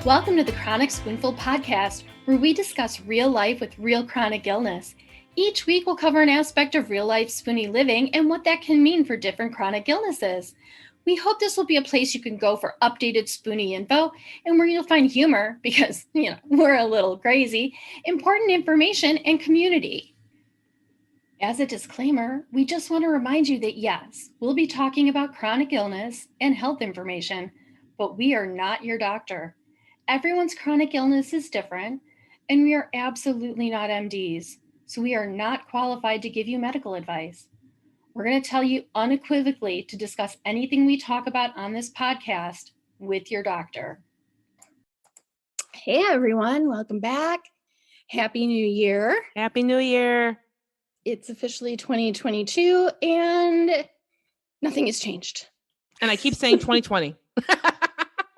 Welcome to the Chronic Spoonful podcast, where we discuss real life with real chronic illness. Each week, we'll cover an aspect of real life spoony living and what that can mean for different chronic illnesses. We hope this will be a place you can go for updated spoony info and where you'll find humor, because, we're a little crazy, important information, and community. As a disclaimer, we just want to remind you that yes, we'll be talking about chronic illness and health information, but we are not your doctor. Everyone's chronic illness is different, and we are absolutely not MDs, so we are not qualified to give you medical advice. We're going to tell you unequivocally to discuss anything we talk about on this podcast with your doctor. Hey everyone, welcome back. Happy New Year. Happy New Year. It's officially 2022 and nothing has changed. And I keep saying 2020.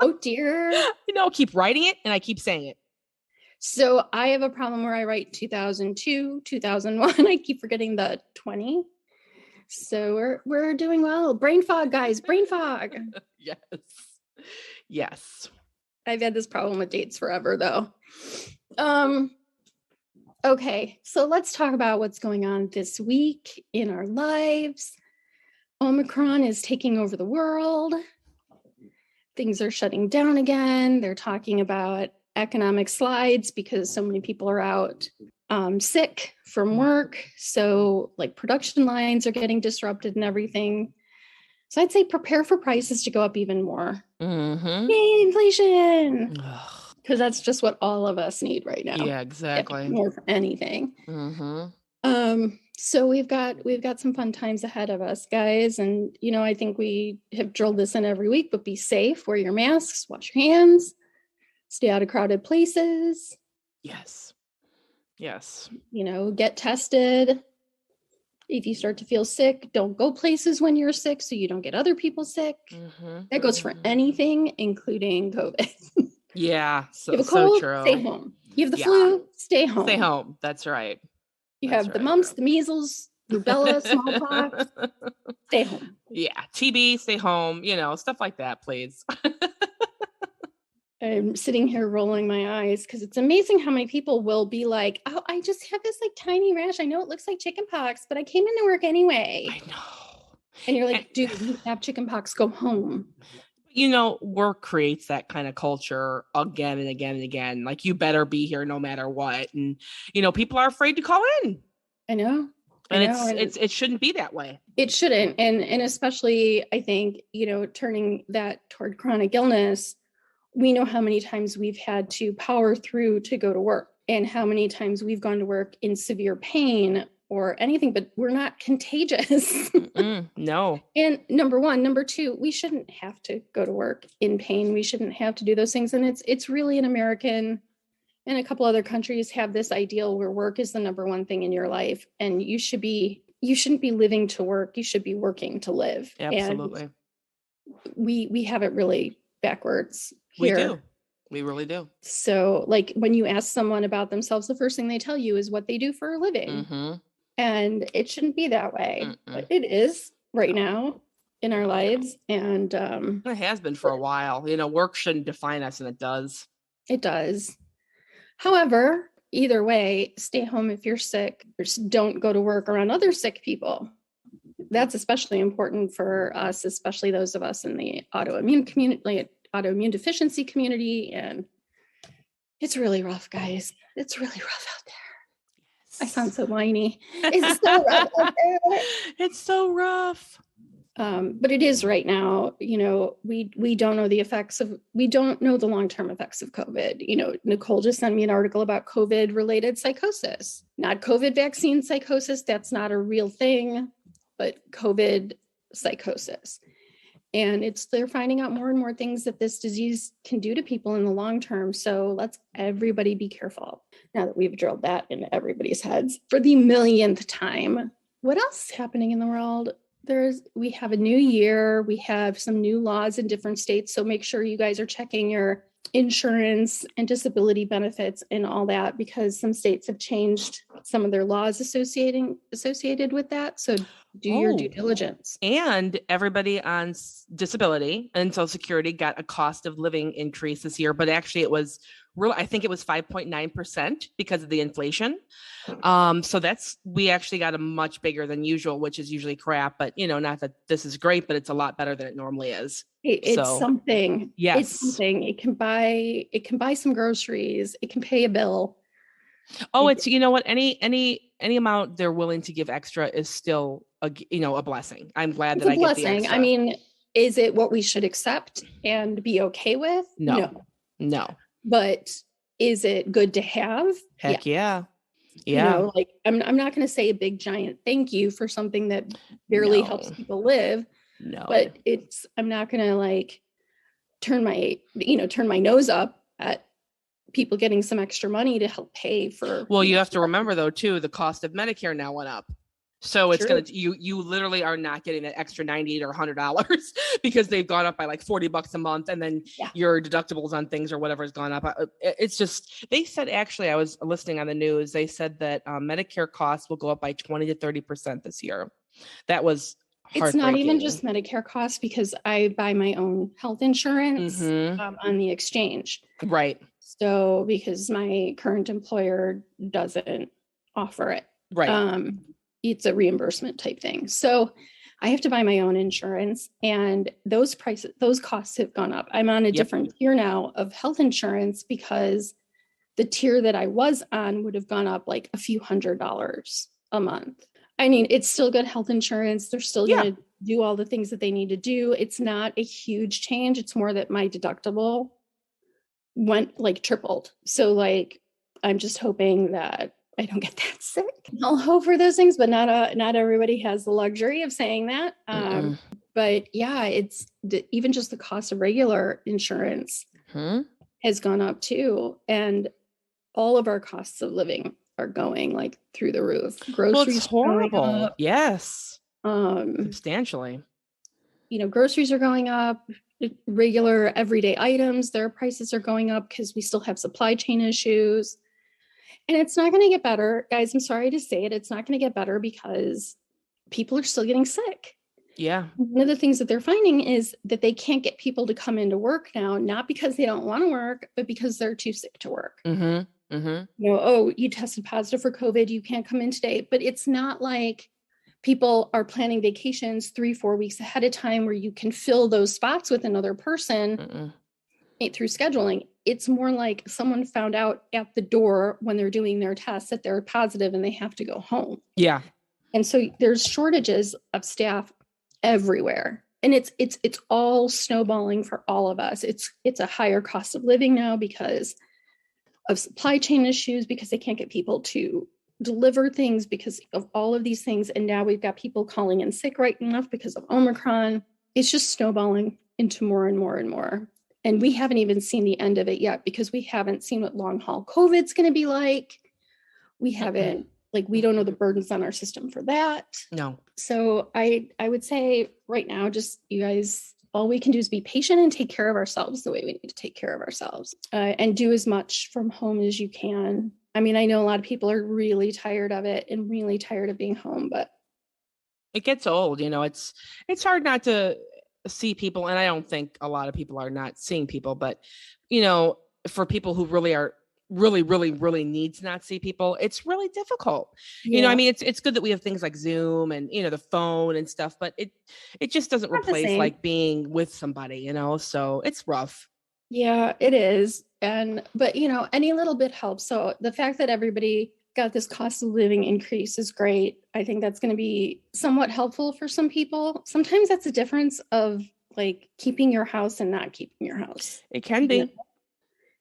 Oh dear. I keep writing it and I keep saying it. So I have a problem where I write 2002, 2001. I keep forgetting the 20. So we're doing well. Brain fog, guys. Brain fog. Yes. I've had this problem with dates forever, though. Okay, so let's talk about what's going on this week in our lives. Omicron is taking over the world. Things are shutting down again. They're talking about economic slides because so many people are out sick from work. So like production lines are getting disrupted and everything. So I'd say prepare for prices to go up even more. Mm-hmm. Yay, inflation. Because that's just what all of us need right now. Yeah, exactly. More for anything. Mm-hmm. So we've got some fun times ahead of us, guys. And, I think we have drilled this in every week, but be safe, wear your masks, wash your hands, stay out of crowded places. Yes. Get tested. If you start to feel sick, don't go places when you're sick so you don't get other people sick. Mm-hmm. That goes for anything, including COVID. Yeah. You have a cold, true. stay home. You have the flu, stay home. Stay home. That's right. You have the mumps, the measles, rubella, smallpox, stay home. Yeah. TB, stay home, stuff like that, please. I'm sitting here rolling my eyes because it's amazing how many people will be like, oh, I just have this tiny rash. I know it looks like chickenpox, but I came into work anyway. I know. And you're like, dude, you have chickenpox, go home. Work creates that kind of culture again and again and again. Like, you better be here no matter what. And, people are afraid to call in. I know. And it shouldn't be that way. It shouldn't. And especially, I think, turning that toward chronic illness, we know how many times we've had to power through to go to work and how many times we've gone to work in severe pain or anything, but we're not contagious. No. And number one. Number two, we shouldn't have to go to work in pain. We shouldn't have to do those things. And it's really an American, and a couple other countries have this ideal where work is the number one thing in your life. And you shouldn't be living to work. You should be working to live. Absolutely. And we have it really backwards here. We do. We really do. So when you ask someone about themselves, the first thing they tell you is what they do for a living. Mm-hmm. And it shouldn't be that way, but it is right now in our lives. And it has been for a while. Work shouldn't define us, and it does. It does. However, either way, stay home if you're sick. Just don't go to work around other sick people. That's especially important for us, especially those of us in the autoimmune community, autoimmune deficiency community. And it's really rough, guys. It's really rough out there. I sound so whiny. It's so rough out there. It's so rough. But it is right now. We don't know we don't know the long-term effects of COVID. Nicole just sent me an article about COVID-related psychosis, not COVID vaccine psychosis. That's not a real thing, but COVID psychosis. And they're finding out more and more things that this disease can do to people in the long term. So let's everybody be careful. Now that we've drilled that into everybody's heads for the millionth time. What else is happening in the world? We have a new year. We have some new laws in different states. So make sure you guys are checking your insurance and disability benefits and all that, because some states have changed some of their laws associated with that. So do your due diligence. And everybody on disability and Social Security got a cost of living increase this year, but actually it was I think it was 5.9% because of the inflation. So we actually got a much bigger than usual, which is usually crap, but not that this is great, but it's a lot better than it normally is. It's something. Yes. It's something. It can buy some groceries. It can pay a bill. Oh, it's, what, any amount they're willing to give extra is still a blessing. I'm glad that I get the extra. I mean, is it what we should accept and be okay with? No. But is it good to have? Heck yeah. Like I'm not going to say a big giant thank you for something that barely helps people live. No. But I'm not going to like turn my nose up at people getting some extra money to help pay for. Well, you have to remember though, too, the cost of Medicare now went up. So it's going to, you literally are not getting that extra $98 or $100 because they've gone up by like $40 a month. And then your deductibles on things or whatever has gone up. It's just, they said, actually, I was listening on the news. They said that Medicare costs will go up by 20 to 30% this year. That was It's not even just Medicare costs, because I buy my own health insurance on the exchange. Right. So because my current employer doesn't offer it. Right. It's a reimbursement type thing. So I have to buy my own insurance, and those costs have gone up. I'm on a different tier now of health insurance because the tier that I was on would have gone up like a few $100s a month. I mean, it's still good health insurance. They're still going to do all the things that they need to do. It's not a huge change. It's more that my deductible went like tripled. So like, I'm just hoping that I don't get that sick. I'll hope for those things, but not everybody has the luxury of saying that. But yeah, it's even just the cost of regular insurance has gone up too. And all of our costs of living are going like through the roof. Groceries, it's horrible. Yes. Substantially. Groceries are going up. Regular everyday items, their prices are going up because we still have supply chain issues. And it's not going to get better, guys. I'm sorry to say it. It's not going to get better because people are still getting sick. Yeah. One of the things that they're finding is that they can't get people to come into work now, not because they don't want to work, but because they're too sick to work. You tested positive for COVID, you can't come in today. But it's not like people are planning vacations 3-4 weeks ahead of time where you can fill those spots with another person through scheduling. It's more like someone found out at the door when they're doing their tests that they're positive and they have to go home. Yeah. And so there's shortages of staff everywhere. And it's all snowballing for all of us. It's a higher cost of living now because of supply chain issues, because they can't get people to deliver things because of all of these things. And now we've got people calling in sick right enough because of Omicron. It's just snowballing into more and more and more. And we haven't even seen the end of it yet because we haven't seen what long haul COVID's going to be like. We haven't, we don't know the burdens on our system for that. No. So I would say right now, just you guys, all we can do is be patient and take care of ourselves the way we need to take care of ourselves, and do as much from home as you can. I mean, I know a lot of people are really tired of it and really tired of being home, but it gets old, it's hard not to see people. And I don't think a lot of people are not seeing people, but, for people who really are really need to not see people, it's really difficult. Yeah. I mean, it's good that we have things like Zoom and, the phone and stuff, but it just doesn't replace like being with somebody, so it's rough. Yeah, it is. But any little bit helps. So the fact that everybody got this cost of living increase is great. I think that's going to be somewhat helpful for some people. Sometimes that's a difference of like keeping your house and not keeping your house. It can be.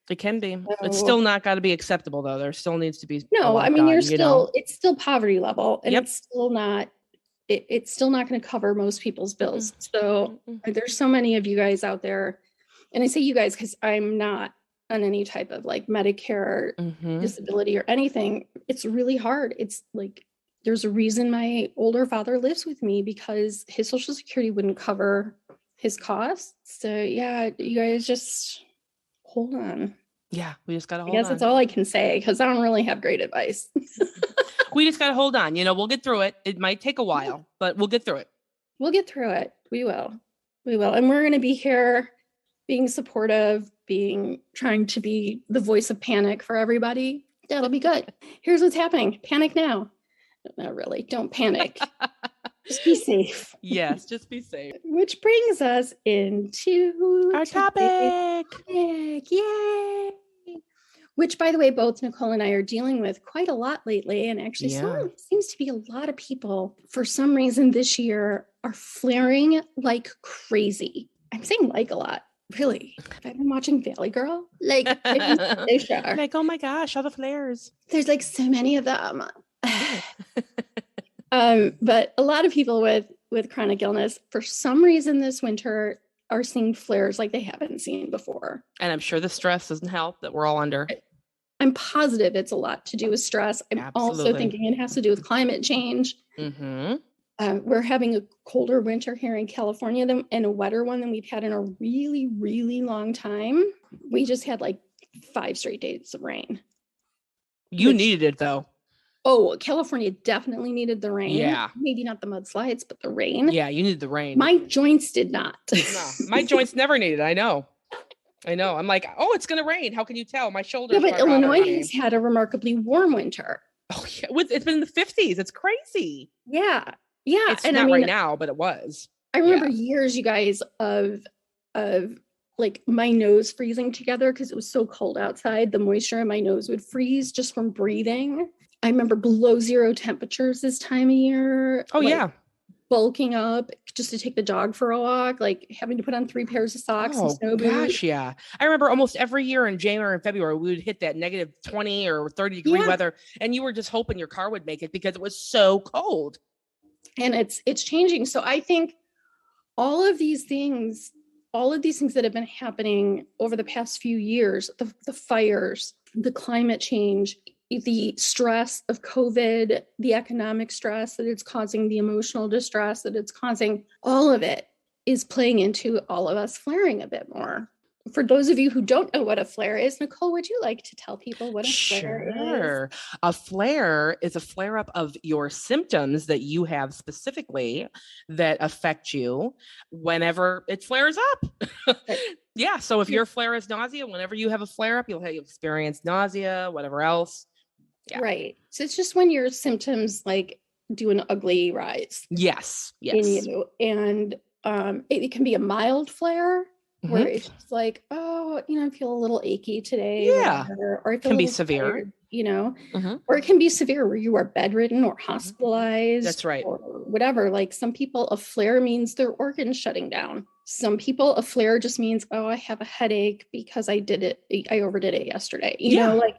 It can be. So, it's still not got to be acceptable though. There still needs to be. No, I mean, it's still poverty level, and it's still not going to cover most people's bills. So there's so many of you guys out there, and I say you guys because I'm not on any type of like Medicare disability or anything. It's really hard. It's like, there's a reason my older father lives with me because his Social Security wouldn't cover his costs. So yeah, you guys just hold on. Yeah, we just got to hold on. I guess that's all I can say because I don't really have great advice. We just got to hold on. We'll get through it. It might take a while, but we'll get through it. We'll get through it. We will. And we're going to be here being supportive, trying to be the voice of panic for everybody. That'll be good. Here's what's happening. Panic now. Not really. Don't panic. Just be safe. Yes, just be safe. Which brings us into our topic. Yay! Which, by the way, both Nicole and I are dealing with quite a lot lately. And actually, seems to be a lot of people, for some reason this year, are flaring like crazy. I'm saying like a lot. Really? I've been watching Valley Girl. Like, they sure. Like, oh my gosh, all the flares. There's like so many of them. But a lot of people with chronic illness, for some reason this winter, are seeing flares like they haven't seen before. And I'm sure the stress doesn't help that we're all under. I'm positive it's a lot to do with stress. I'm also thinking it has to do with climate change. Mm-hmm. We're having a colder winter here in California and a wetter one than we've had in a really, really long time. We just had like 5 straight days of rain. You needed it though. Oh, California definitely needed the rain. Yeah. Maybe not the mudslides, but the rain. Yeah, you needed the rain. My joints did not. No, my joints never needed it. I know. I'm like, oh, it's going to rain. How can you tell? My shoulders. Yeah, but Illinois has had a remarkably warm winter. Oh, yeah. It's been in the 50s. It's crazy. Yeah. Yeah. It's not right now, but it was. I remember years, you guys, of like my nose freezing together because it was so cold outside. The moisture in my nose would freeze just from breathing. I remember below 0 temperatures this time of year. Oh, yeah. Bulking up just to take the dog for a walk, like having to put on 3 pairs of socks and snow boots. Gosh, yeah. I remember almost every year in January and February, we would hit that negative 20 or 30 degree weather. And you were just hoping your car would make it because it was so cold. And it's changing. So I think all of these things that have been happening over the past few years, the fires, the climate change, the stress of COVID, the economic stress that it's causing, the emotional distress that it's causing, all of it is playing into all of us flaring a bit more. For those of you who don't know what a flare is, Nicole, would you like to tell people what a flare is? A flare is a flare up of your symptoms that you have specifically that affect you whenever it flares up. Yeah. So if your flare is nausea, whenever you have a flare up, you'll experience nausea, whatever else. Yeah. Right. So it's just when your symptoms like do an ugly rise. Yes. In you. And it can be a mild flare where it's just like, oh, I feel a little achy today. Yeah. Or it can be severe. Tired, or it can be severe where you are bedridden or hospitalized. That's right. Or whatever. Like some people, a flare means their organs shutting down. Some people, a flare just means, oh, I have a headache because I overdid it yesterday. You know, like,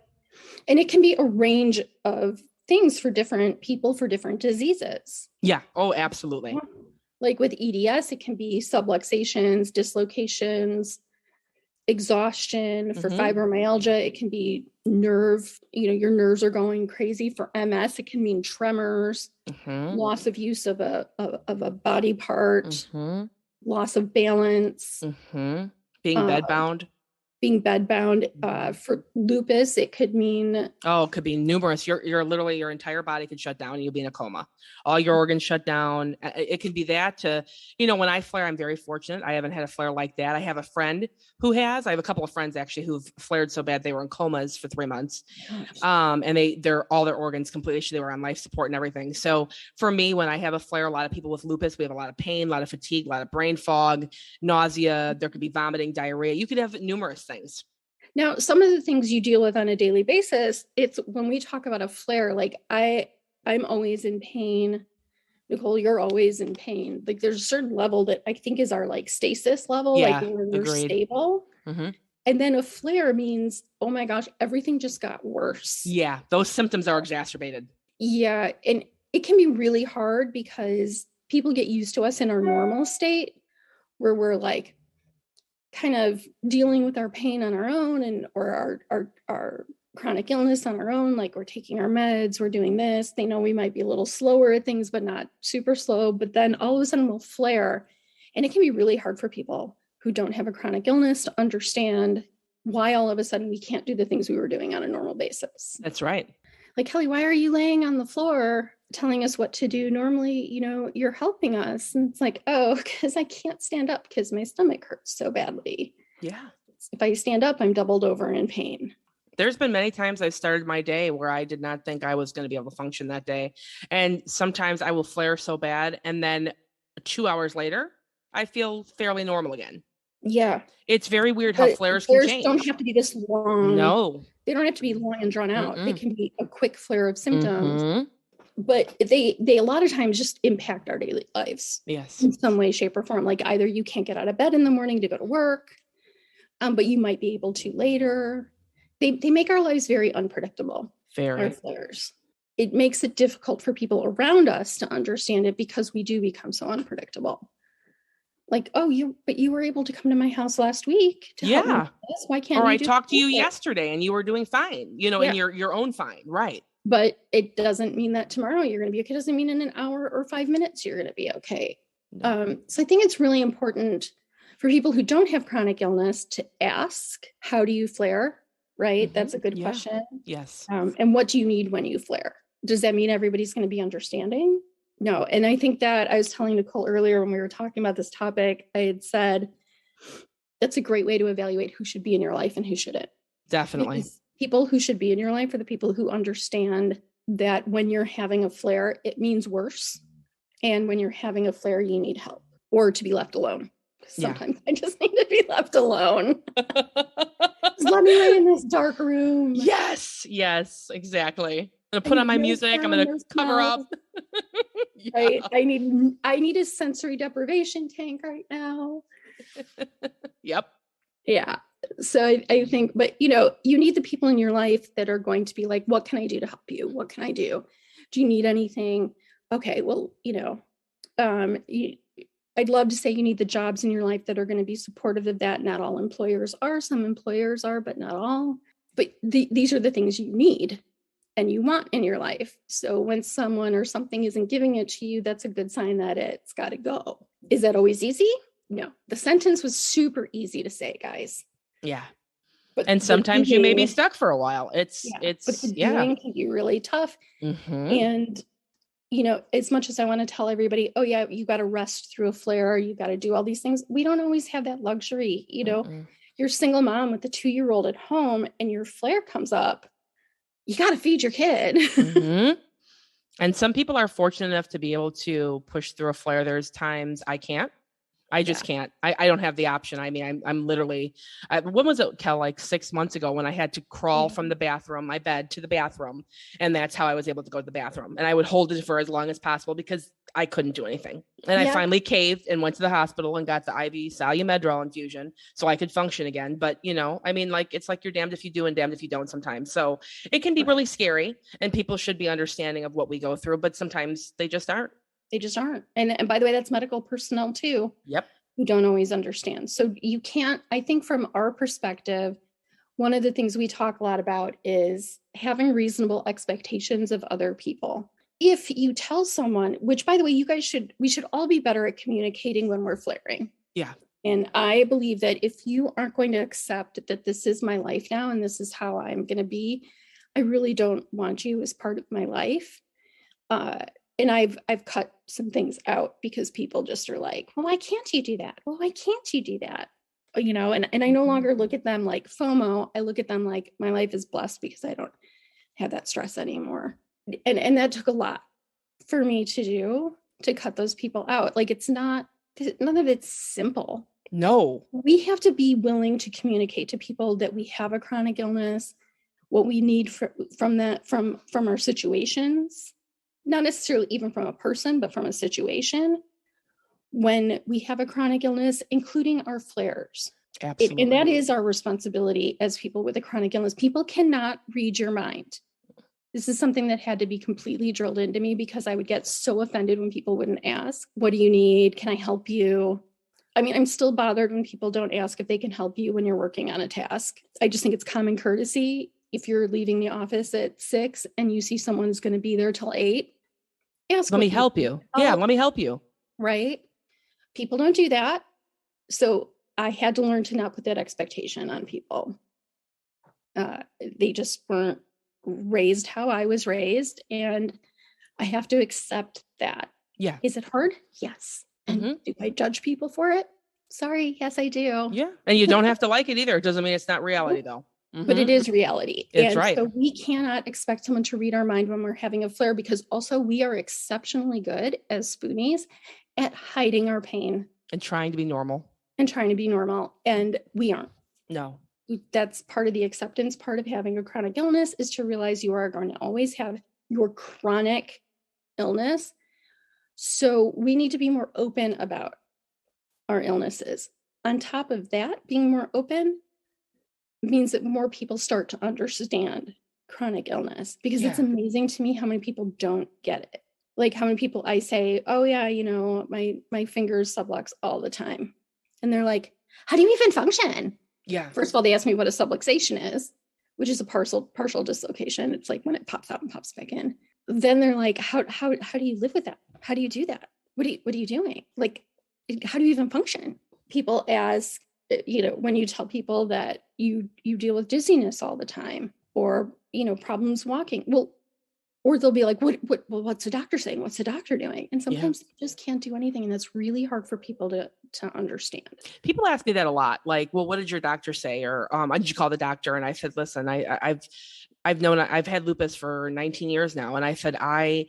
and it can be a range of things for different people for different diseases. Yeah. Oh, absolutely. Like with EDS, it can be subluxations, dislocations, exhaustion. For fibromyalgia, it can be nerve, your nerves are going crazy. For MS, it can mean tremors, loss of use of a body part, loss of balance, being bedbound. Being bedbound. For lupus, it could mean it could be numerous. You're literally your entire body could shut down and you'll be in a coma. All your organs shut down. It could be that to, when I flare, I'm very fortunate. I haven't had a flare like that. I have a friend who has. I have a couple of friends actually who've flared so bad they were in comas for 3 months. And they're all their organs completely. They were on life support and everything. So for me, when I have a flare, a lot of people with lupus, we have a lot of pain, a lot of fatigue, a lot of brain fog, nausea. There could be vomiting, diarrhea. You could have numerous things. Now, some of the things you deal with on a daily basis, it's when we talk about a flare, like I'm always in pain. Nicole, you're always in pain. Like there's a certain level that I think is our like stasis level, like where we're stable. And then a flare means, oh my gosh, everything just got worse. Yeah, those symptoms are exacerbated. Yeah, and it can be really hard because people get used to us in our normal state where we're like kind of dealing with our pain on our own or our chronic illness on our own, like we're taking our meds, we're doing this. They know we might be a little slower at things, but not super slow. But then all of a sudden we'll flare. And it can be really hard for people who don't have a chronic illness to understand why all of a sudden we can't do the things we were doing on a normal basis. That's right. Like, Kelly, why are you laying on the floor telling us what to do? Normally, you're helping us. And it's like, oh, because I can't stand up because my stomach hurts so badly. Yeah. If I stand up, I'm doubled over in pain. There's been many times I've started my day where I did not think I was going to be able to function that day. And sometimes I will flare so bad. And then 2 hours later, I feel fairly normal again. Yeah. It's very weird how flares can change. Don't have to be this long. No. They don't have to be long and drawn out. They can be a quick flare of symptoms. But they a lot of times just impact our daily lives. Yes. In some way, shape, or form. Like either you can't get out of bed in the morning to go to work, but you might be able to later. They make our lives very unpredictable. Very. Our flares. It makes it difficult for people around us to understand it because we do become so unpredictable. Like, oh, you were able to come to my house last week to help me with this. Why can't you? Or I talked to you yesterday and you were doing fine, in your own fine. Right. But it doesn't mean that tomorrow you're going to be okay. It doesn't mean in an hour or 5 minutes you're going to be okay. No. So I think it's really important for people who don't have chronic illness to ask, how do you flare? Right? That's a good question. Yes. And what do you need when you flare? Does that mean everybody's going to be understanding? No. And I think that I was telling Nicole earlier when we were talking about this topic, I had said, that's a great way to evaluate who should be in your life and who shouldn't. Definitely. Because people who should be in your life are the people who understand that when you're having a flare, it means worse. And when you're having a flare, you need help or to be left alone. Sometimes I just need to be left alone. Just let me lay in this dark room. Yes, exactly. I'm going to put on my music. I'm going to cover up. Right. I need a sensory deprivation tank right now. Yep. Yeah. So I think, but you need the people in your life that are going to be like, what can I do to help you? What can I do? Do you need anything? Okay. Well, I'd love to say you need the jobs in your life that are going to be supportive of that. Not all employers are. Some employers are, but not all. But these are the things you need and you want in your life. So when someone or something isn't giving it to you, that's a good sign that it's got to go. Is that always easy? No. The sentence was super easy to say, guys. Yeah. And sometimes you may be stuck for a while. But the doing can be really tough. And as much as I want to tell everybody, oh yeah, you got to rest through a flare, you got to do all these things. We don't always have that luxury. You're a single mom with a 2-year-old at home and your flare comes up. You got to feed your kid. And some people are fortunate enough to be able to push through a flare. There's times I can't. I just can't. I don't have the option. I mean, I'm literally, when was it, Kel, like 6 months ago when I had to crawl from the bathroom, my bed to the bathroom. And that's how I was able to go to the bathroom. And I would hold it for as long as possible because I couldn't do anything. And I finally caved and went to the hospital and got the IV Solu-Medrol infusion so I could function again. But, it's like you're damned if you do and damned if you don't sometimes. So it can be really scary and people should be understanding of what we go through, but sometimes they just aren't. They just aren't. And by the way, that's medical personnel too. Yep. Who don't always understand. So you can't, I think from our perspective, one of the things we talk a lot about is having reasonable expectations of other people. If you tell someone, which by the way, we should all be better at communicating when we're flaring. Yeah. And I believe that if you aren't going to accept that this is my life now and this is how I'm going to be, I really don't want you as part of my life. And I've cut some things out because people just are like, well, why can't you do that? Well, why can't you do that? And I no longer look at them like FOMO. I look at them like my life is blessed because I don't have that stress anymore. And that took a lot for me to do, to cut those people out. Like none of it's simple. No. We have to be willing to communicate to people that we have a chronic illness, what we need from our situations. Not necessarily even from a person, but from a situation when we have a chronic illness, including our flares. Absolutely. And that is our responsibility as people with a chronic illness. People cannot read your mind. This is something that had to be completely drilled into me because I would get so offended when people wouldn't ask, what do you need? Can I help you? I mean, I'm still bothered when people don't ask if they can help you when you're working on a task. I just think it's common courtesy. If you're leaving the office at 6 and you see someone's going to be there till 8, ask. Let me help you. Yeah, let me help you. Right? People don't do that. So I had to learn to not put that expectation on people. They just weren't raised how I was raised. And I have to accept that. Yeah. Is it hard? Yes. And do I judge people for it? Sorry. Yes, I do. Yeah. And you don't have to like it either. It doesn't mean it's not reality though. But it is reality. It's and right. So we cannot expect someone to read our mind when we're having a flare, because also we are exceptionally good as Spoonies at hiding our pain. And trying to be normal. And we aren't. No. That's part of the acceptance part of having a chronic illness, is to realize you are going to always have your chronic illness. So we need to be more open about our illnesses. On top of that, being more open means that more people start to understand chronic illness, because it's amazing to me how many people don't get it. Like how many people I say, oh yeah, my fingers sublux all the time. And they're like, how do you even function? Yeah. First of all, they ask me what a subluxation is, which is a partial dislocation. It's like when it pops out and pops back in. Then they're like, how do you live with that? How do you do that? What are you doing? Like, how do you even function? People ask, when you tell people that you deal with dizziness all the time, or, problems walking, or they'll be like, what's the doctor saying? What's the doctor doing? And sometimes they just can't do anything. And that's really hard for people to understand. People ask me that a lot. Like, well, what did your doctor say? Or did you call the doctor? And I said, listen, I've had lupus for 19 years now. And I said, a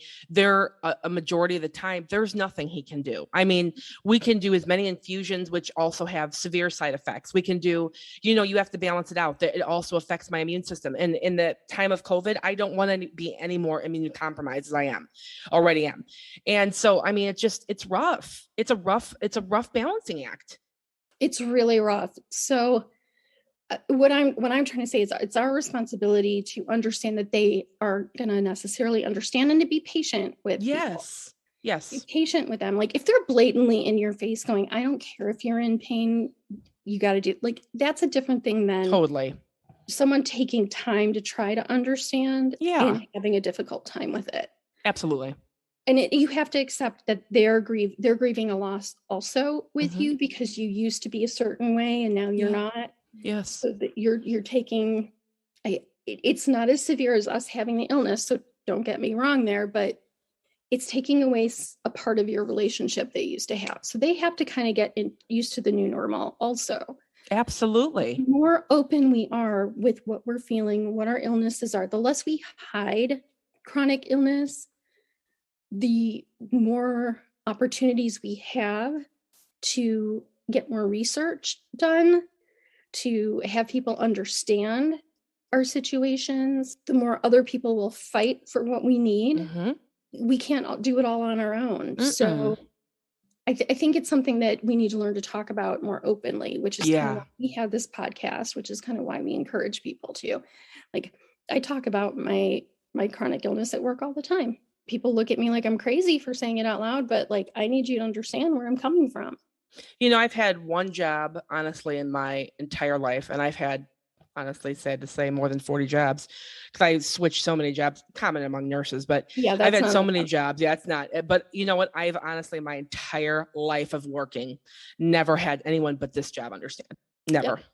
majority of the time, there's nothing he can do. I mean, we can do as many infusions, which also have severe side effects. We can do, you have to balance it out. That it also affects my immune system. And in the time of COVID, I don't want to be any more immune compromised as I already am. And so, I mean, it's rough. It's a rough balancing act. It's really rough. So what I'm trying to say is it's our responsibility to understand that they aren't going to necessarily understand, and to be patient with people. Yes. Be patient with them. Like if they're blatantly in your face going, I don't care if you're in pain, you got to do, like, that's a different thing than totally someone taking time to try to understand and having a difficult time with it. Absolutely. And you have to accept that they're grieving a loss also with you, because you used to be a certain way and now you're not. Yes. So that you're taking, it's not as severe as us having the illness. So don't get me wrong there, but it's taking away a part of your relationship they used to have. So they have to kind of get used to the new normal also. Absolutely. The more open we are with what we're feeling, what our illnesses are, the less we hide chronic illness, the more opportunities we have to get more research done, to have people understand our situations, the more other people will fight for what we need. We can't do it all on our own. So I think it's something that we need to learn to talk about more openly, which is kind of why we have this podcast, which is kind of why we encourage people to, like, I talk about my chronic illness at work all the time. People look at me like I'm crazy for saying it out loud, but like, I need you to understand where I'm coming from. I've had one job, honestly, in my entire life. And I've had, honestly, sad to say, more than 40 jobs, because I switched so many jobs, common among nurses, but I've had so many jobs. Yeah, it's not. But you know what? I've honestly, my entire life of working, never had anyone but this job understand. Never. Yep.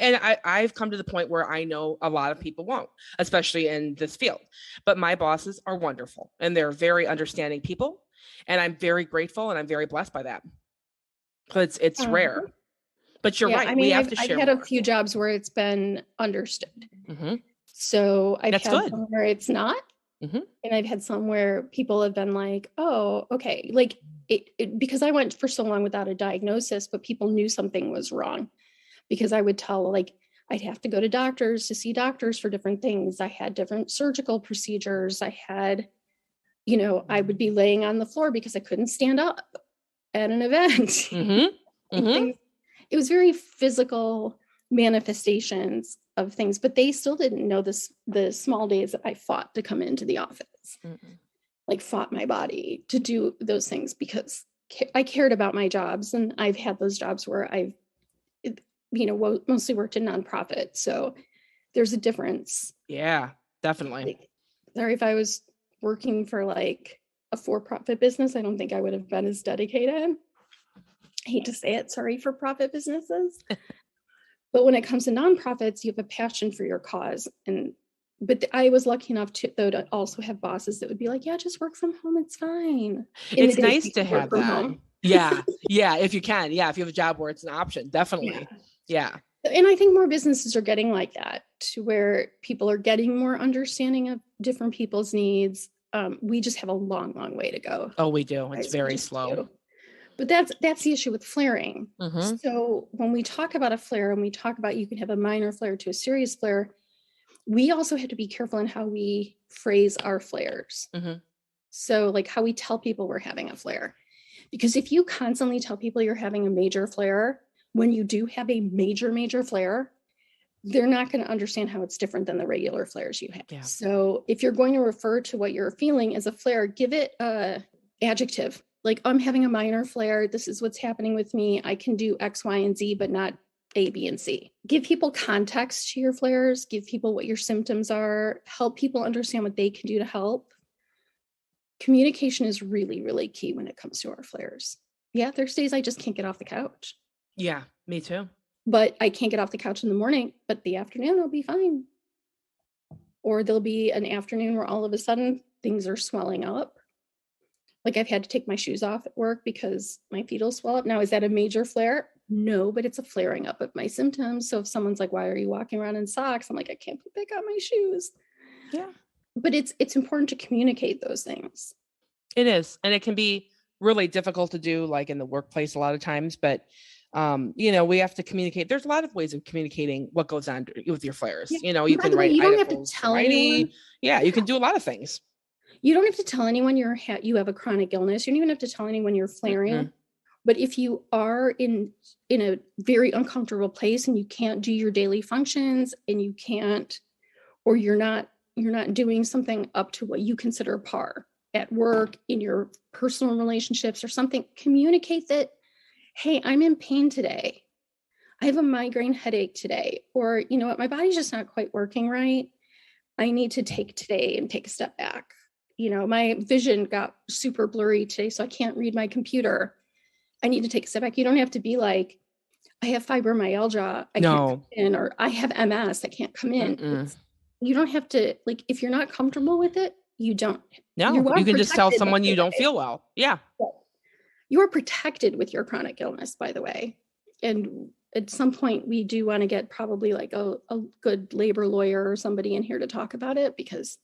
And I've come to the point where I know a lot of people won't, especially in this field. But my bosses are wonderful, and they're very understanding people. And I'm very grateful, and I'm very blessed by that. Because it's rare. But you're right. I mean, we have to share. I've had a few jobs where it's been understood. So I've had some where it's not. And I've had some where people have been like, oh, okay. Like it because I went for so long without a diagnosis, but people knew something was wrong, because I would tell, like, I'd have to go to doctors to see doctors for different things. I had different surgical procedures. I had, I would be laying on the floor because I couldn't stand up at an event. It was very physical manifestations of things, but they still didn't know the small days that I fought to come into the office, like fought my body to do those things, because I cared about my jobs. And I've had those jobs where I've, mostly worked in nonprofit. So there's a difference. Yeah, definitely. Like, sorry, if I was working for like a for-profit business, I don't think I would have been as dedicated. I hate to say it, sorry, for profit businesses. But when it comes to nonprofits, you have a passion for your cause. But I was lucky enough to also have bosses that would be like, yeah, just work from home. It's fine. It's nice to have that. Yeah. Yeah. If you can. Yeah. If you have a job where it's an option, definitely. Yeah. And I think more businesses are getting like that, to where people are getting more understanding of different people's needs. We just have a long, long way to go. Oh, we do. It's very slow. But that's the issue with flaring. Mm-hmm. So when we talk about a flare, and we talk about you can have a minor flare to a serious flare, we also have to be careful in how we phrase our flares. Mm-hmm. So like how we tell people we're having a flare. Because if you constantly tell people you're having a major flare, when you do have a major, major flare, they're not going to understand how it's different than the regular flares you have. Yeah. So if you're going to refer to what you're feeling as a flare, give it an adjective. Like, I'm having a minor flare. This is what's happening with me. I can do X, Y, and Z, but not A, B, and C. Give people context to your flares. Give people what your symptoms are. Help people understand what they can do to help. Communication is really, really key when it comes to our flares. Yeah, there's days I just can't get off the couch. Yeah, me too. But I can't get off the couch in the morning, but the afternoon I'll be fine. Or there'll be an afternoon where all of a sudden things are swelling up. Like, I've had to take my shoes off at work because my feet will swell up. Now, is that a major flare? No, but it's a flaring up of my symptoms. So if someone's like, why are you walking around in socks? I'm like, I can't put back on my shoes. Yeah. But it's important to communicate those things. It is. And it can be really difficult to do, like in the workplace a lot of times, but we have to communicate. There's a lot of ways of communicating what goes on with your flares. Yeah. You can write. You don't have to tell anyone. Yeah, you can do a lot of things. You don't have to tell anyone you have a chronic illness. You don't even have to tell anyone you're flaring. Mm-hmm. But if you are in a very uncomfortable place and you can't do your daily functions, and you can't, or you're not doing something up to what you consider par at work, in your personal relationships or something, communicate that, hey, I'm in pain today. I have a migraine headache today. Or, you know what, my body's just not quite working right. I need to take today and take a step back. My vision got super blurry today, so I can't read my computer. I need to take a step back. You don't have to be like, I have fibromyalgia. I can't come in, or I have MS. I can't come in. You don't have to, like, if you're not comfortable with it, you don't. No, you can just tell someone you don't feel well. Yeah. You are protected with your chronic illness, by the way. And at some point, we do want to get probably like a good labor lawyer or somebody in here to talk about it, because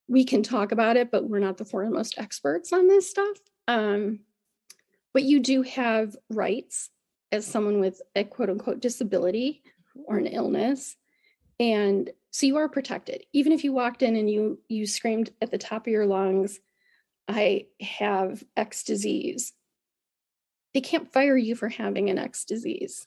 we can talk about it, but we're not the foremost experts on this stuff. But you do have rights as someone with a quote unquote disability or an illness. And so you are protected. Even if you walked in and you screamed at the top of your lungs, I have X disease, they can't fire you for having an X disease.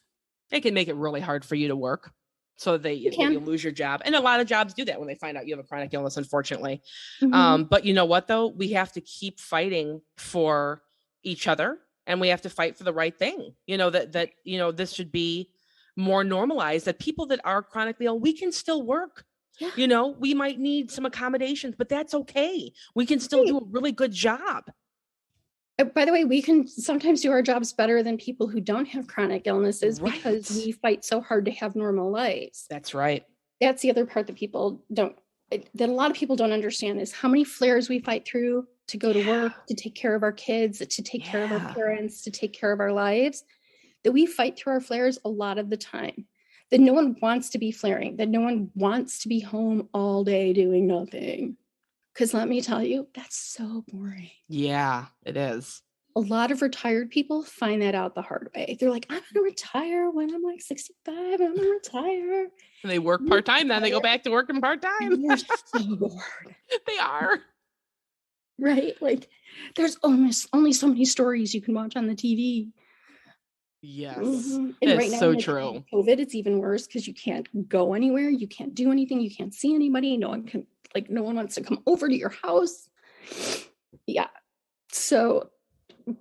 They can make it really hard for you to work, so that you lose your job. And a lot of jobs do that when they find out you have a chronic illness, unfortunately. Mm-hmm. But you know what, though? We have to keep fighting for each other, and we have to fight for the right thing. That this should be more normalized, that people that are chronically ill, we can still work. Yeah. We might need some accommodations, but that's okay. We can still do a really good job. By the way, we can sometimes do our jobs better than people who don't have chronic illnesses, right, because we fight so hard to have normal lives. That's right. That's the other part that a lot of people don't understand, is how many flares we fight through to go to work, to take care of our kids, to take care of our parents, to take care of our lives, that we fight through our flares a lot of the time. That no one wants to be flaring, that no one wants to be home all day doing nothing. Because let me tell you, that's so boring. Yeah, it is. A lot of retired people find that out the hard way. They're like, I'm going to retire when I'm like 65. I'm going to retire. And they work part-time, then they go back to working part-time. They're so bored. They are. Right? Like, there's almost only so many stories you can watch on the TV. Yes. Mm-hmm. And right now, so true. COVID, it's even worse because you can't go anywhere. You can't do anything. You can't see anybody. No one wants to come over to your house. Yeah. So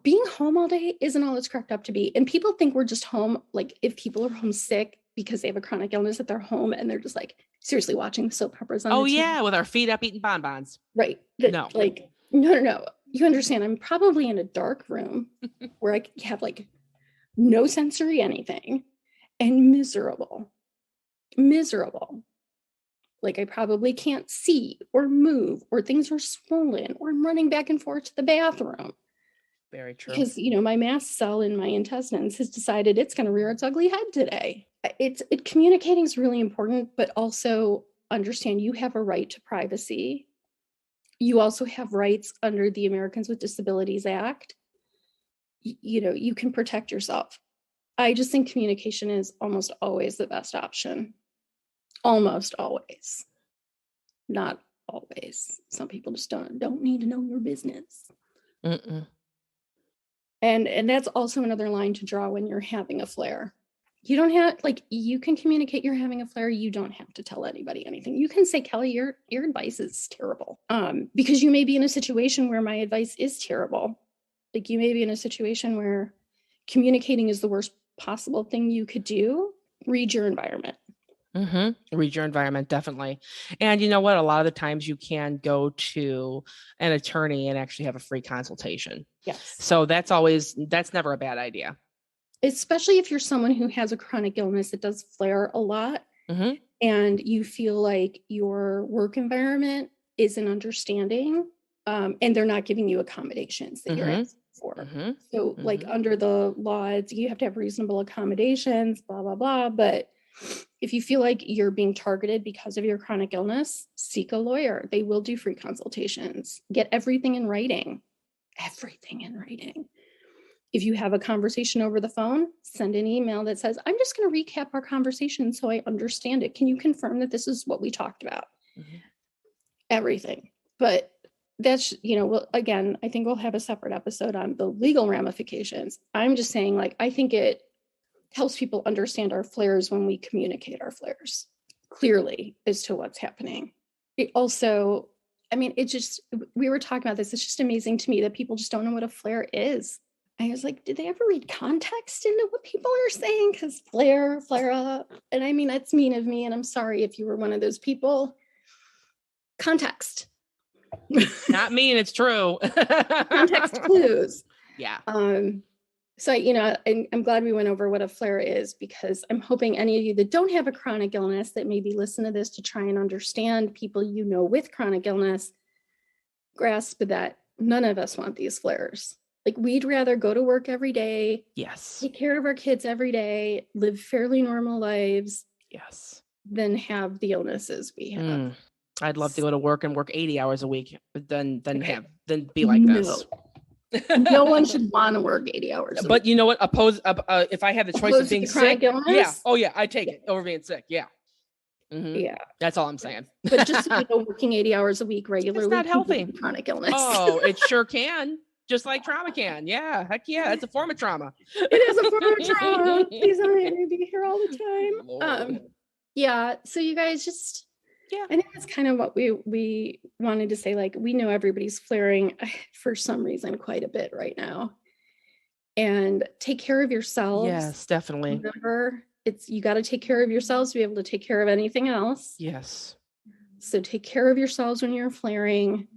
being home all day isn't all it's cracked up to be. And people think we're just home. Like, if people are homesick because they have a chronic illness at their home, and they're just like seriously watching soap operas on the TV. Yeah, with our feet up eating bonbons. Right. No. You understand, I'm probably in a dark room where I have like no sensory anything. and miserable. Like I probably can't see or move, or things are swollen, or I'm running back and forth to the bathroom. Very true. Because, my mast cell in my intestines has decided it's going to rear its ugly head today. Communicating is really important, but also understand you have a right to privacy. You also have rights under the Americans with Disabilities Act. You can protect yourself. I just think communication is almost always the best option. Almost always. Not always. Some people just don't need to know your business. Mm-mm. And that's also another line to draw when you're having a flare. You don't have, you can communicate you're having a flare. You don't have to tell anybody anything. You can say, Kelly, your advice is terrible. Because you may be in a situation where my advice is terrible. Like you may be in a situation where communicating is the worst possible thing you could do. Read your environment. Read your environment, definitely. And you know what? A lot of the times you can go to an attorney and actually have a free consultation. Yes. So that's never a bad idea. Especially if you're someone who has a chronic illness that does flare a lot, and you feel like your work environment isn't understanding, and they're not giving you accommodations that you're asking for. So like under the law, you have to have reasonable accommodations, blah, blah, blah. But if you feel like you're being targeted because of your chronic illness, seek a lawyer. They will do free consultations. Get everything in writing. If you have a conversation over the phone, send an email that says, I'm just going to recap our conversation so I understand it. Can you confirm that this is what we talked about? Everything. But that's, again, I think we'll have a separate episode on the legal ramifications. I'm just saying, I think it helps people understand our flares when we communicate our flares clearly as to what's happening. It also, we were talking about this. It's just amazing to me that people just don't know what a flare is. I was like, did they ever read context into what people are saying? Because flare up. And that's mean of me. And I'm sorry if you were one of those people. Context. Not mean, it's true. Context clues. Yeah. So, I'm glad we went over what a flare is, because I'm hoping any of you that don't have a chronic illness that maybe listen to this to try and understand people with chronic illness, grasp that none of us want these flares. We'd rather go to work every day. Yes. Take care of our kids every day, live fairly normal lives. Yes. Than have the illnesses we have. I'd love to go to work and work 80 hours a week, but then be like this. No one should want to work 80 hours. But you know what? If I had the choice of being sick, I take it over being sick. Yeah. Yeah. That's all I'm saying. But just working 80 hours a week regularly, it's not healthy. Chronic illness. Oh, it sure can. Just like trauma can. Yeah. Heck yeah. That's a form of trauma. It is a form of trauma. Please don't make me be here all the time. Yeah. So you guys just, I think that's kind of what we wanted to say. We know everybody's flaring for some reason quite a bit right now. And take care of yourselves. Yes, definitely. Remember, you got to take care of yourselves to be able to take care of anything else. Yes. So take care of yourselves when you're flaring.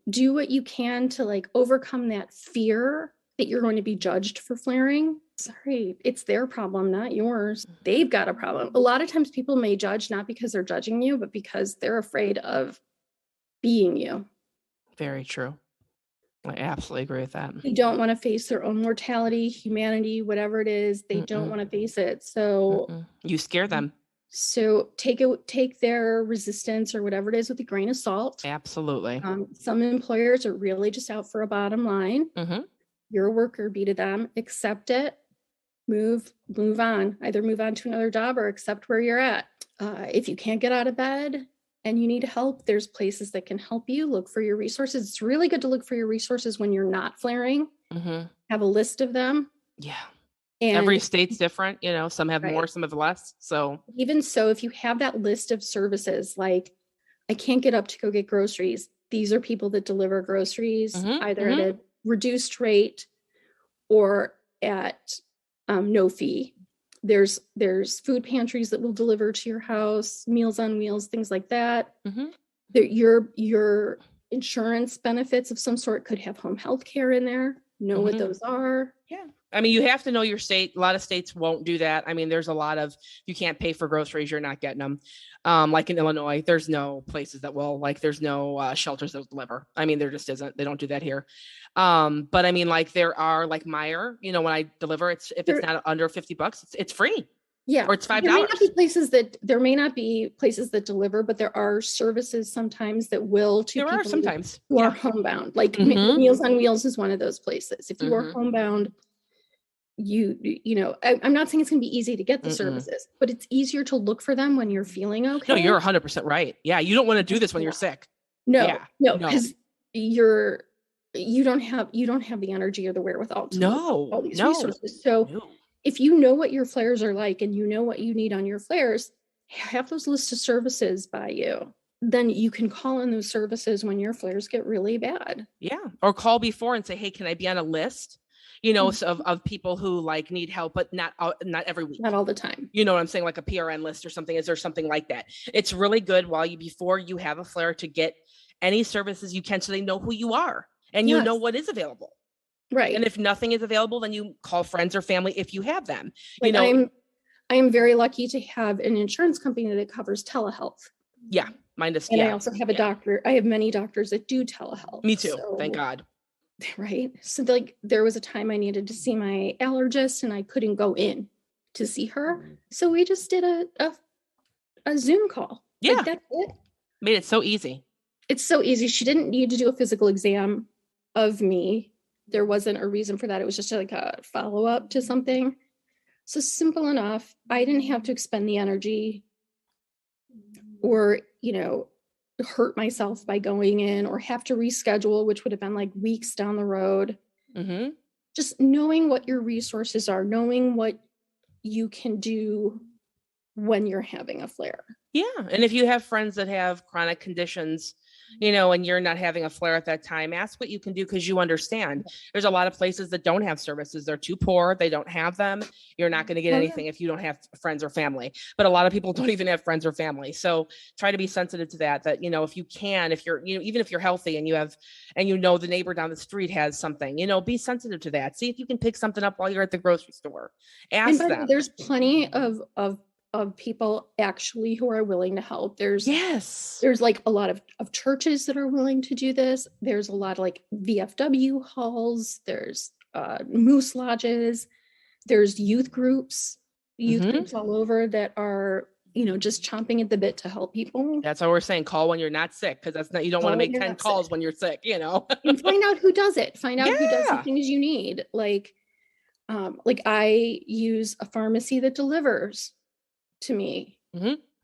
Do what you can to overcome that fear that you're going to be judged for flaring. Sorry, it's their problem, not yours. They've got a problem. A lot of times people may judge not because they're judging you, but because they're afraid of being you. Very true. I absolutely agree with that. They don't want to face their own mortality, humanity, whatever it is. They don't want to face it. So you scare them. So take their resistance or whatever it is with a grain of salt. Absolutely. Some employers are really just out for a bottom line. You're a worker bee to them. Accept it. Move on. Either move on to another job or accept where you're at. If you can't get out of bed and you need help, there's places that can help you. Look for your resources. It's really good to look for your resources when you're not flaring. Have a list of them. Yeah. And every state's different, some have more, some have less. So even so, if you have that list of services, I can't get up to go get groceries. These are people that deliver groceries either at a reduced rate or at no fee. There's food pantries that will deliver to your house, Meals on Wheels, things like that. Your insurance benefits of some sort could have home health care in there. know what those are. Yeah. I mean, you have to know your state. A lot of states won't do that. I mean, there's a lot of, you can't pay for groceries, you're not getting them. Like in Illinois, there's no places that will, like, there's no shelters that will deliver. I mean, there just isn't. They don't do that here. But I mean, like, there are, like, Meijer, you know, when I deliver, if it's not under $50, it's free. Yeah. Or it's $5. There may not be places that deliver, but there are services sometimes that will to there people are sometimes who are homebound. Like Meals on Wheels is one of those places. If you are homebound, you know, I'm not saying it's going to be easy to get the services, but it's easier to look for them when you're feeling okay. No, you're 100% right. Yeah. You don't want to do this when you're sick. No, because you don't have the energy or the wherewithal to all these resources. So if you know what your flares are like and you know what you need on your flares, have those lists of services by you. Then you can call in those services when your flares get really bad. Yeah. Or call before and say, hey, can I be on a list? You know, of people who, like, need help, but not every week. Not all the time. You know what I'm saying? Like a PRN list or something. Is there something like that? It's really good before you have a flare to get any services you can so they know who you are and you know what is available. Right. And if nothing is available, then you call friends or family if you have them. Like, you know, I am very lucky to have an insurance company that covers telehealth. Yeah. Mine does. And I also have a doctor. I have many doctors that do telehealth. Me too. Thank God. Right. So, like, there was a time I needed to see my allergist and I couldn't go in to see her. So we just did a Zoom call. Yeah. Like, that's it. Made it so easy. It's so easy. She didn't need to do a physical exam of me. There wasn't a reason for that. It was just like a follow-up to something. So simple enough. I didn't have to expend the energy or, you know, hurt myself by going in or have to reschedule, which would have been like weeks down the road. Just knowing what your resources are, knowing what you can do when you're having a flare. Yeah. And if you have friends that have chronic conditions, you know, and you're not having a flare at that time, ask what you can do because you understand. There's a lot of places that don't have services. They're too poor. They don't have them. You're not going to get anything if you don't have friends or family. But a lot of people don't even have friends or family. So try to be sensitive to that, you know, if you can, if you're, you know, even if you're healthy and you know, the neighbor down the street has something, you know, be sensitive to that. See if you can pick something up while you're at the grocery store. Ask them. There's plenty of people actually who are willing to help. There's like a lot of churches that are willing to do this. There's a lot of like VFW halls. There's moose lodges. There's youth groups all over that are, you know, just chomping at the bit to help people. That's what we're saying. Call when you're not sick, because you don't want to make 10 calls when you're sick, you know. And find out who does it. Find out who does the things you need. Like I use a pharmacy that delivers to me.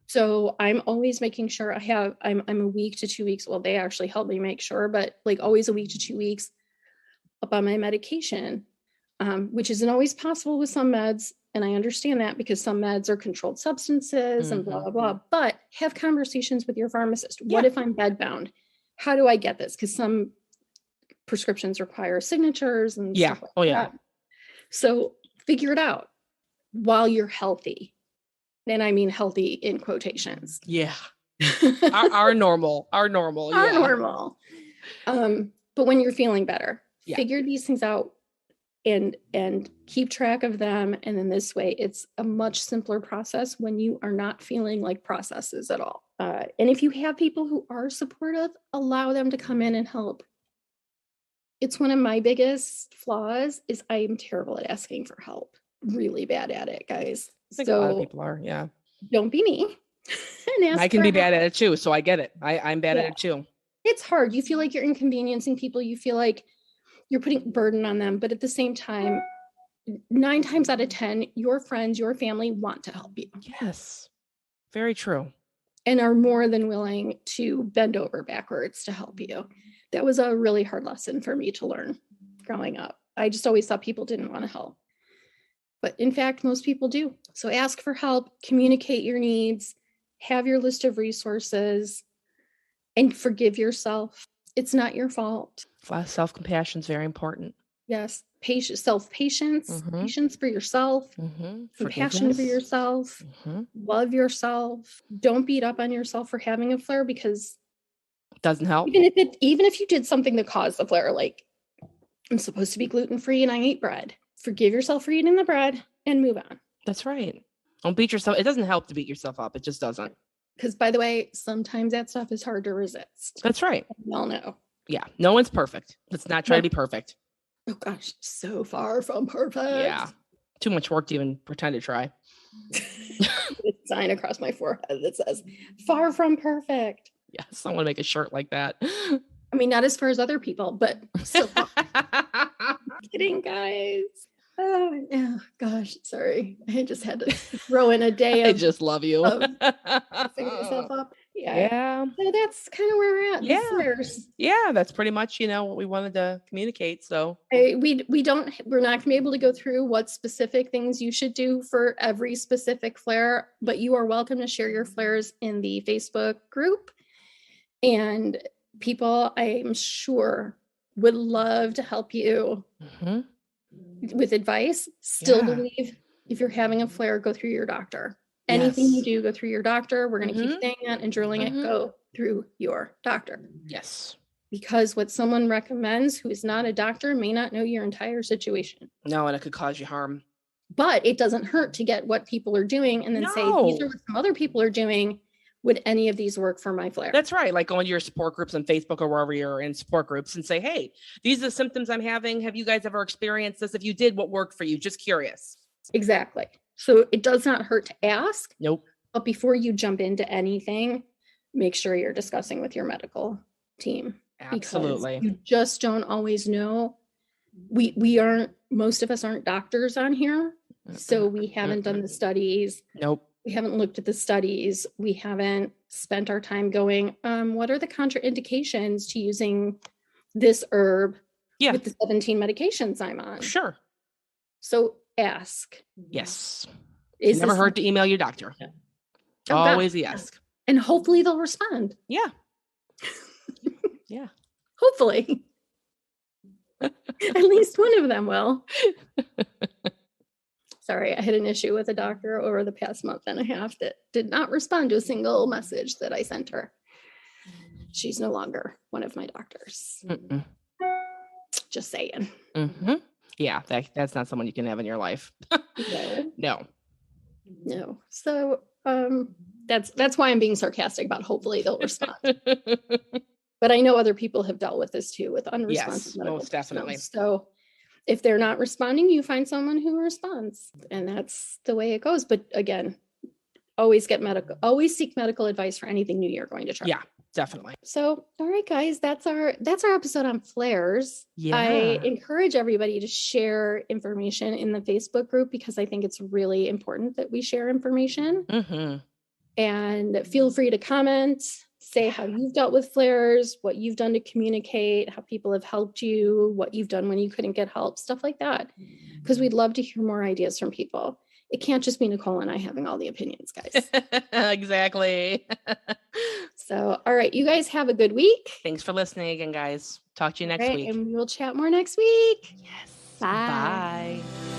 So I'm always making sure I'm a week to 2 weeks. Well, they actually help me make sure, but like always a week to 2 weeks up on my medication, which isn't always possible with some meds. And I understand that because some meds are controlled substances and blah, blah, blah. But have conversations with your pharmacist. What if I'm bedbound? How do I get this? Because some prescriptions require signatures and stuff like that. So figure it out while you're healthy. And I mean healthy in quotations. Yeah. our normal. Normal. But when you're feeling better, figure these things out and keep track of them. And then this way, it's a much simpler process when you are not feeling like processes at all. And if you have people who are supportive, allow them to come in and help. It's one of my biggest flaws is I am terrible at asking for help. Really bad at it, guys. I think a lot of people are, Don't be me. I can be bad at it too, so I get it. I'm bad at it too. It's hard. You feel like you're inconveniencing people. You feel like you're putting burden on them. But at the same time, 9 times out of 10, your friends, your family want to help you. Yes, very true. And are more than willing to bend over backwards to help you. That was a really hard lesson for me to learn growing up. I just always thought people didn't want to help. But in fact, most people do. So ask for help, communicate your needs, have your list of resources, and forgive yourself. It's not your fault. Self-compassion is very important. Yes. Self-patience, patience for yourself, compassion for yourself, love yourself. Don't beat up on yourself for having a flare because it doesn't help. Even if you did something that caused the flare, like I'm supposed to be gluten-free and I eat bread. Forgive yourself for eating the bread and move on. That's right. Don't beat yourself. It doesn't help to beat yourself up. It just doesn't. Because, by the way, sometimes that stuff is hard to resist. That's right. We all know. Yeah. No one's perfect. Let's not try to be perfect. Oh gosh, so far from perfect. Yeah. Too much work to even pretend to try. A sign across my forehead that says far from perfect. Yes, I want to make a shirt like that. I mean, not as far as other people, but still. Kidding, guys. Oh gosh, sorry. I just had to throw in a day of I just love you. Figure yourself up. Yeah. So that's kind of where we're at. Yeah. Yeah, that's pretty much, what we wanted to communicate. So we're not going to be able to go through what specific things you should do for every specific flare, but you are welcome to share your flares in the Facebook group. And people, I'm sure, would love to help you with advice. Still believe if you're having a flare, go through your doctor. Anything you do, go through your doctor. We're going to keep saying that and drilling it. Go through your doctor. Yes. Because what someone recommends who is not a doctor may not know your entire situation. No, and it could cause you harm. But it doesn't hurt to get what people are doing and then say, these are what some other people are doing. Would any of these work for my flare? That's right. Like go into your support groups on Facebook or wherever you're in support groups and say, hey, these are the symptoms I'm having. Have you guys ever experienced this? If you did, what worked for you? Just curious. Exactly. So it does not hurt to ask. Nope. But before you jump into anything, make sure you're discussing with your medical team. Absolutely. You just don't always know. Most of us aren't doctors on here. So we haven't done the studies. Nope. We haven't looked at the studies. We haven't spent our time going, what are the contraindications to using this herb with the 17 medications I'm on? Sure. So ask. Yes. It's never hurt to email your doctor. Yeah. Always ask. And hopefully they'll respond. Yeah. Yeah. Hopefully. At least one of them will. Sorry, I had an issue with a doctor over the past month and a half that did not respond to a single message that I sent her. She's no longer one of my doctors. Just saying. Yeah, that's not someone you can have in your life. No. So that's why I'm being sarcastic about hopefully they'll respond. But I know other people have dealt with this too, with unresponsive medical most definitely. So if they're not responding, you find someone who responds, and that's the way it goes. But again, always seek medical advice for anything new you're going to try. Yeah, definitely. So, all right, guys, that's our episode on flares. Yeah. I encourage everybody to share information in the Facebook group because I think it's really important that we share information. And feel free to comment. Say how you've dealt with flares, what you've done to communicate, how people have helped you, what you've done when you couldn't get help, stuff like that. Because we'd love to hear more ideas from people. It can't just be Nicole and I having all the opinions, guys. Exactly. So, all right, you guys have a good week. Thanks for listening again, guys. Talk to you next week. And we'll chat more next week. Yes. Bye. Bye.